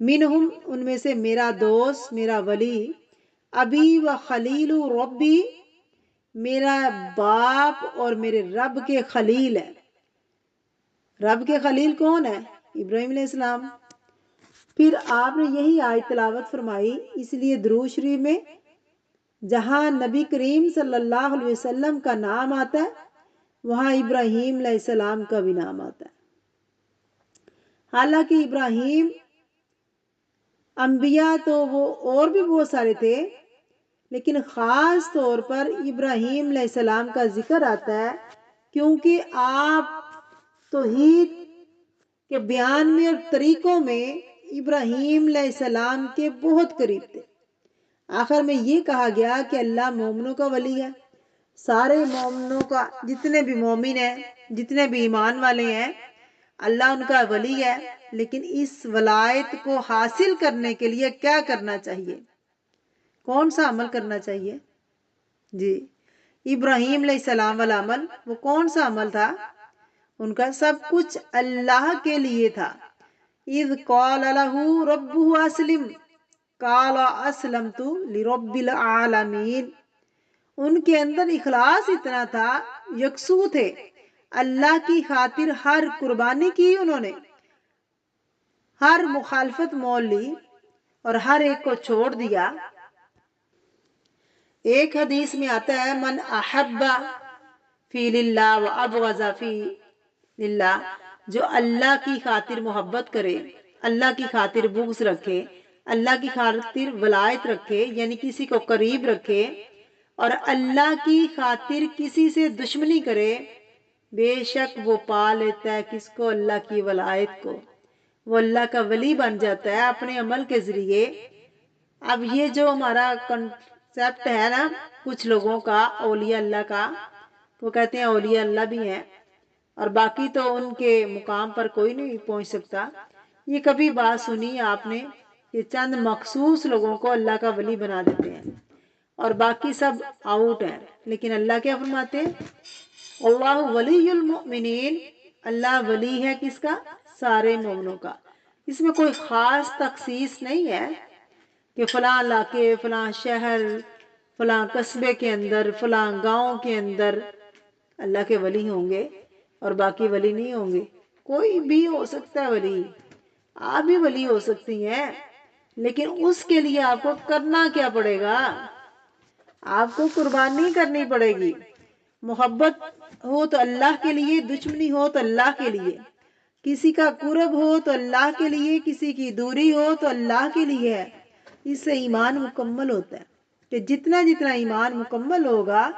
منہم ان میں سے میرا دوست میرا ولی، ابی و خلیل ربی میرا باپ اور میرے رب کے خلیل ہے۔ رب کے خلیل کون ہے؟ ابراہیم علیہ السلام۔ پھر آپ نے یہی آیت تلاوت فرمائی، اس لیے درود شریف میں جہاں نبی کریم صلی اللہ علیہ وسلم کا نام آتا ہے وہاں ابراہیم علیہ السلام کا بھی نام آتا ہے۔ حالانکہ ابراہیم انبیاء تو وہ اور بھی بہت سارے تھے، لیکن خاص طور پر ابراہیم علیہ السلام کا ذکر آتا ہے کیونکہ آپ توحید کے بیان میں اور طریقوں میں ابراہیم علیہ السلام کے بہت قریب تھے۔ آخر میں یہ کہا گیا کہ اللہ مومنوں کا ولی ہے، سارے مومنوں کا، جتنے بھی مومن ہیں، جتنے بھی ایمان والے ہیں، اللہ ان کا ولی ہے۔ لیکن اس ولایت کو حاصل کرنے کے لیے کیا کرنا چاہیے؟ کون سا عمل کرنا چاہیے؟ جی، ابراہیم علیہ السلام والا عمل، وہ کون سا عمل تھا؟ ان کا سب کچھ اللہ کے لیے تھا۔ اذ قال له ربه اسلم قال اسلمت لرب العالمین۔ ان کے اندر اخلاص اتنا تھا، یکسو تھے، اللہ کی خاطر ہر قربانی کی انہوں نے، ہر مخالفت مول لی اور ہر ایک کو چھوڑ دیا۔ ایک حدیث میں آتا ہے من احب فی للہ و ابغض فی للہ، جو اللہ کی خاطر محبت کرے، اللہ کی خاطر بغض رکھے، اللہ کی خاطر ولایت رکھے یعنی کسی کو قریب رکھے، اور اللہ کی خاطر کسی سے دشمنی کرے، بے شک وہ پا لیتا ہے کس کو؟ اللہ کی ولایت کو، وہ اللہ کا ولی بن جاتا ہے اپنے عمل کے ذریعے۔ اب یہ جو ہمارا کنسیپٹ ہے نا کچھ لوگوں کا اولیاء اللہ کا، وہ کہتے ہیں اولیاء اللہ بھی ہیں اور باقی تو ان کے مقام پر کوئی نہیں پہنچ سکتا، یہ کبھی بات سنی آپ نے کہ چند مخصوص لوگوں کو اللہ کا ولی بنا دیتے ہیں اور باقی سب آؤٹ ہیں؟ لیکن اللہ کیا فرماتے ہیں؟ اللہ ولی المؤمنین، اللہ ولی ہے کس کا؟ سارے مومنوں کا۔ اس میں کوئی خاص تخصیص نہیں ہے کہ فلاں علاقے، فلاں شہر، فلاں قصبے کے اندر، فلاں گاؤں کے اندر اللہ کے ولی ہوں گے اور باقی ولی نہیں ہوں گے۔ کوئی بھی ہو سکتا ہے ولی، آپ بھی ولی ہو سکتی ہیں، لیکن اس کے لیے آپ کو کرنا کیا پڑے گا؟ آپ کو قربانی کرنی پڑے گی۔ محبت ہو تو اللہ کے لیے، دشمنی ہو تو اللہ کے لیے، کسی کا قرب ہو تو اللہ کے لیے، کسی کی دوری ہو تو اللہ کے لیے ہے۔ اس سے ایمان مکمل ہوتا ہے کہ جتنا جتنا ایمان مکمل ہوگا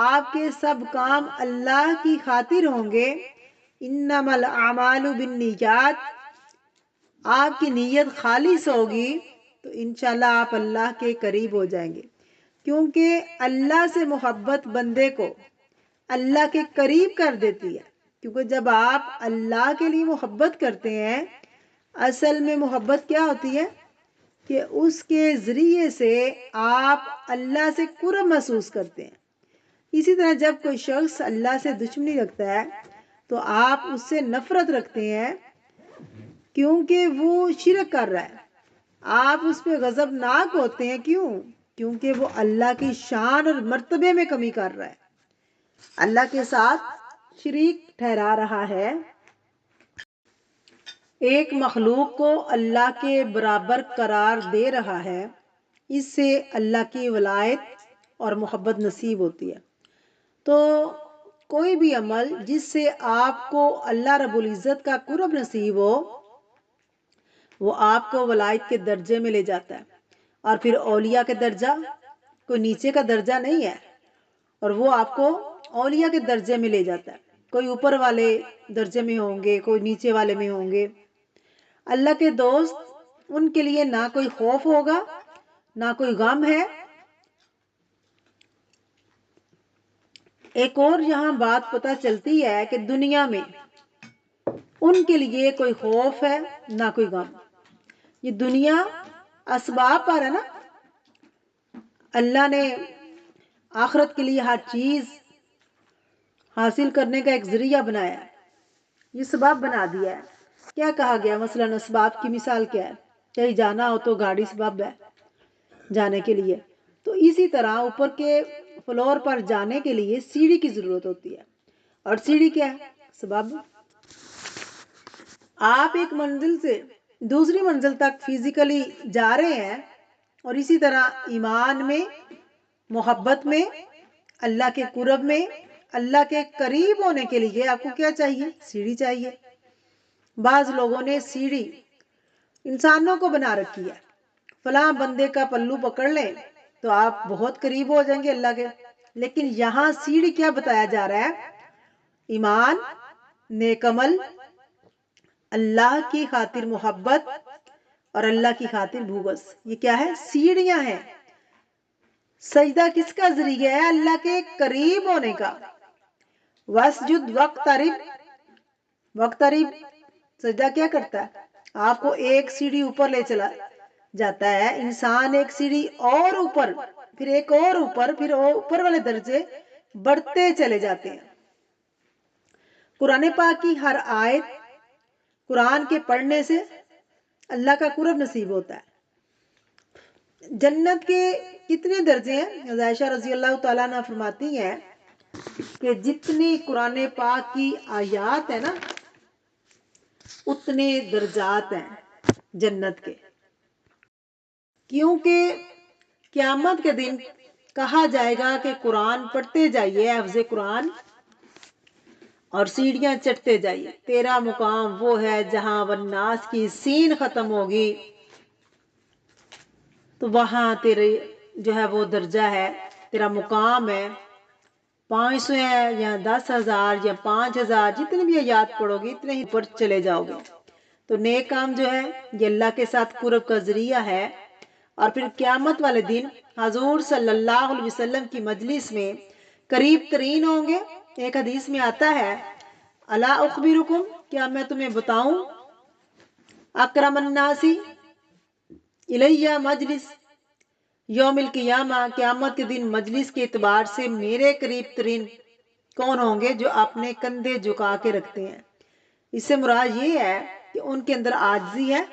آپ کے سب کام اللہ کی خاطر ہوں گے۔ انما الاعمال بالنیات، آپ کی نیت خالص ہوگی تو انشاءاللہ آپ اللہ کے قریب ہو جائیں گے، کیونکہ اللہ سے محبت بندے کو اللہ کے قریب کر دیتی ہے۔ کیونکہ جب آپ اللہ کے لیے محبت کرتے ہیں، اصل میں محبت کیا ہوتی ہے کہ اس کے ذریعے سے آپ اللہ سے قرب محسوس کرتے ہیں۔ اسی طرح جب کوئی شخص اللہ سے دشمنی رکھتا ہے تو آپ اس سے نفرت رکھتے ہیں کیونکہ وہ شرک کر رہا ہے، آپ اس پہ غضبناک ہوتے ہیں۔ کیوں؟ کیونکہ وہ اللہ کی شان اور مرتبے میں کمی کر رہا ہے، اللہ کے ساتھ شریک ٹھہرا رہا ہے، ایک مخلوق کو اللہ کے برابر قرار دے رہا ہے۔ اس سے اللہ کی ولایت اور محبت نصیب ہوتی ہے۔ تو کوئی بھی عمل جس سے آپ کو اللہ رب العزت کا قرب نصیب ہو وہ آپ کو ولایت کے درجے میں لے جاتا ہے، اور پھر اولیاء کے درجہ کوئی نیچے کا درجہ نہیں ہے، اور وہ آپ کو اولیاء کے درجے میں لے جاتا ہے۔ کوئی اوپر والے درجے میں ہوں گے، کوئی نیچے والے میں ہوں گے۔ اللہ کے دوست، ان کے لیے نہ کوئی خوف ہوگا نہ کوئی غم ہے۔ ایک اور یہاں بات پتہ چلتی ہے کہ دنیا میں ان کے لیے کوئی خوف ہے نہ کوئی غم۔ یہ دنیا اسباب پر ہے نا، اللہ نے آخرت کے لیے ہر چیز حاصل کرنے کا ایک ذریعہ بنایا ہے، یہ سبب بنا دیا ہے۔ کیا کہا گیا؟ مثلا اسباب کی مثال کیا ہے؟ کہیں جانا ہو تو گاڑی سبب ہے جانے کے لیے، تو اسی طرح اوپر کے فلور پر جانے کے لیے سیڑھی کی ضرورت ہوتی ہے، اور سیڑھی کیا ہے؟ سبب۔ آپ ایک منزل سے دوسری منزل تک فزیکلی جا رہے ہیں، اور اسی طرح ایمان میں، محبت میں، اللہ کے قرب میں، اللہ کے قریب ہونے کے لیے آپ کو کیا چاہیے؟ سیڑھی چاہیے۔ بعض لوگوں نے سیڑھی انسانوں کو بنا رکھی ہے، فلاں بندے کا پلو پکڑ لیں تو آپ بہت قریب ہو جائیں گے اللہ کے، لیکن یہاں سیڑھی کیا بتایا جا رہا ہے؟ ایمان، نیک عمل، اللہ کی خاطر محبت اور اللہ کی خاطر بھوگس، یہ کیا ہے؟ سیڑھیاں ہیں۔ سجدہ کس کا ذریعہ ہے؟ اللہ کے قریب ہونے کا۔ وَاسْجُدْ وَاقْتَرِب، سجدہ کیا کرتا ہے؟ آپ کو ایک سیڑھی اوپر لے چلا جاتا ہے، انسان ایک سیڑھی اور اوپر، پھر ایک اور اوپر، پھر اوپر والے درجے بڑھتے چلے جاتے ہیں۔ قرآن پاک کی ہر آیت، قرآن کے پڑھنے سے اللہ کا قرب نصیب ہوتا ہے۔ جنت کے کتنے درجے ہیں؟ عائشہ رضی اللہ تعالیٰ عنہ فرماتی ہیں کہ جتنی قرآن پاک کی آیات ہے نا، اتنے درجات ہیں جنت کے، کیونکہ قیامت کے دن کہا جائے گا کہ قرآن پڑھتے جائیے، حفظ قرآن، اور سیڑھیاں چڑھتے جائیے، تیرا مقام وہ ہے جہاں والناس کی سین ختم ہوگی، تو وہاں تیرے جو ہے وہ درجہ ہے، تیرا مقام ہے، 500 ہے یا 10,000 یا 5,000، جتنی بھی آیات پڑھو گی اتنے ہی اوپر چلے جاؤ گے۔ تو نیک کام جو ہے یہ اللہ کے ساتھ قرب کا ذریعہ ہے۔ اور پھر قیامت والے دن حضور صلی اللہ علیہ وسلم کی مجلس میں قریب ترین ہوں گے۔ ایک حدیث میں آتا ہے، الا اخبرکم، کیا میں تمہیں بتاؤں، اکرم الناس الیہ مجلس یوم القیامہ، قیامت کے دن مجلس کے اعتبار سے میرے قریب ترین کون ہوں گے؟ جو اپنے کندھے جھکا کے رکھتے ہیں۔ اس سے مراد یہ ہے کہ ان کے اندر عاجزی ہے۔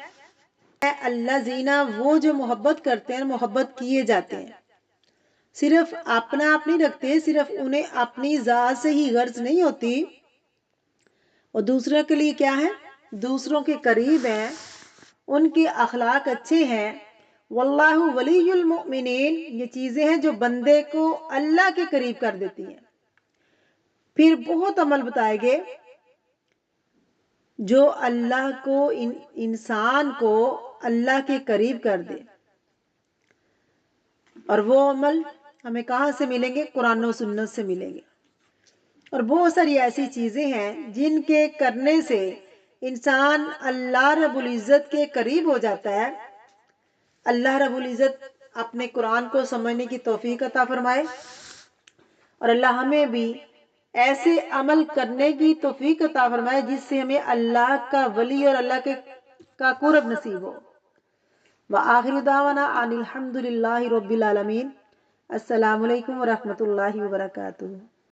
اللہ زینا، وہ جو محبت کرتے ہیں، محبت کیے جاتے ہیں، صرف اپنا آپ نہیں رکھتے، صرف انہیں اپنی ذات سے ہی غرض نہیں ہوتی، اور دوسروں کے لیے کیا ہے؟ دوسروں کے قریب ہیں، ان کے اخلاق اچھے ہیں۔ واللہ ولی المؤمنین، یہ چیزیں ہیں جو بندے کو اللہ کے قریب کر دیتی ہیں۔ پھر بہت عمل بتائے گئے جو اللہ کو، انسان کو اللہ کے قریب کر دے، اور وہ عمل ہمیں کہاں سے ملیں گے؟ قرآن و سنت سے ملیں گے۔ اور بہت ساری ایسی چیزیں ہیں جن کے کرنے سے انسان اللہ رب العزت کے قریب ہو جاتا ہے۔ اللہ رب العزت اپنے قرآن کو سمجھنے کی توفیق عطا فرمائے، اور اللہ ہمیں بھی ایسے عمل کرنے کی توفیق عطا فرمائے جس سے ہمیں اللہ کا ولی اور اللہ کا قرب نصیب ہو۔ وآخر دعوانا ان الحمد للہ رب العالمین۔ السلام علیکم ورحمۃ اللہ وبرکاتہ۔